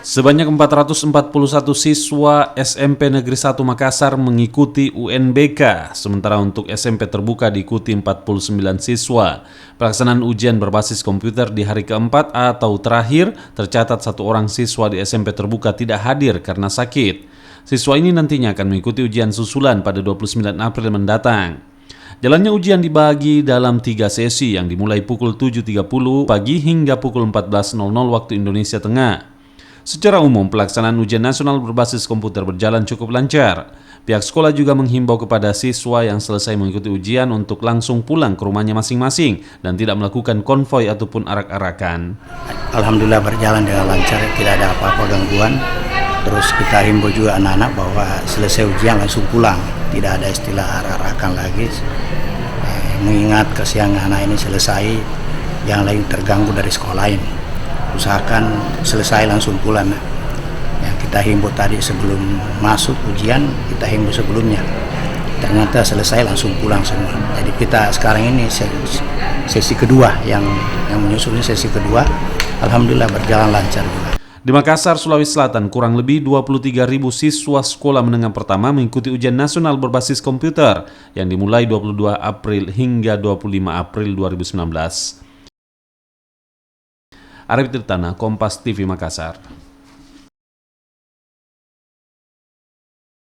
Sebanyak 441 siswa SMP Negeri 1 Makassar mengikuti UNBK, sementara untuk SMP terbuka diikuti 49 siswa. Pelaksanaan ujian berbasis komputer di hari keempat atau terakhir, tercatat satu orang siswa di SMP terbuka tidak hadir karena sakit. Siswa ini nantinya akan mengikuti ujian susulan pada 29 April mendatang. Jalannya ujian dibagi dalam 3 sesi yang dimulai pukul 7.30 pagi hingga pukul 14.00 waktu Indonesia Tengah. Secara umum, pelaksanaan ujian nasional berbasis komputer berjalan cukup lancar. Pihak sekolah juga menghimbau kepada siswa yang selesai mengikuti ujian untuk langsung pulang ke rumahnya masing-masing dan tidak melakukan konvoi ataupun arak-arakan. Alhamdulillah berjalan dengan lancar, tidak ada apa-apa gangguan. Terus kita himbau juga anak-anak bahwa selesai ujian langsung pulang, tidak ada istilah arak-arakan lagi. Mengingat kesiangan anak ini selesai, yang lain terganggu dari sekolah lain. Usahakan selesai langsung pulang. Yang kita himbau tadi sebelum masuk ujian, kita himbau sebelumnya. Ternyata selesai langsung pulang semua. Jadi kita sekarang ini sesi kedua yang menyusul sesi kedua. Alhamdulillah berjalan lancar juga. Di Makassar, Sulawesi Selatan, kurang lebih 23.000 siswa sekolah menengah pertama mengikuti ujian nasional berbasis komputer yang dimulai 22 April hingga 25 April 2019. Arif Tirtana, Kompas TV Makassar.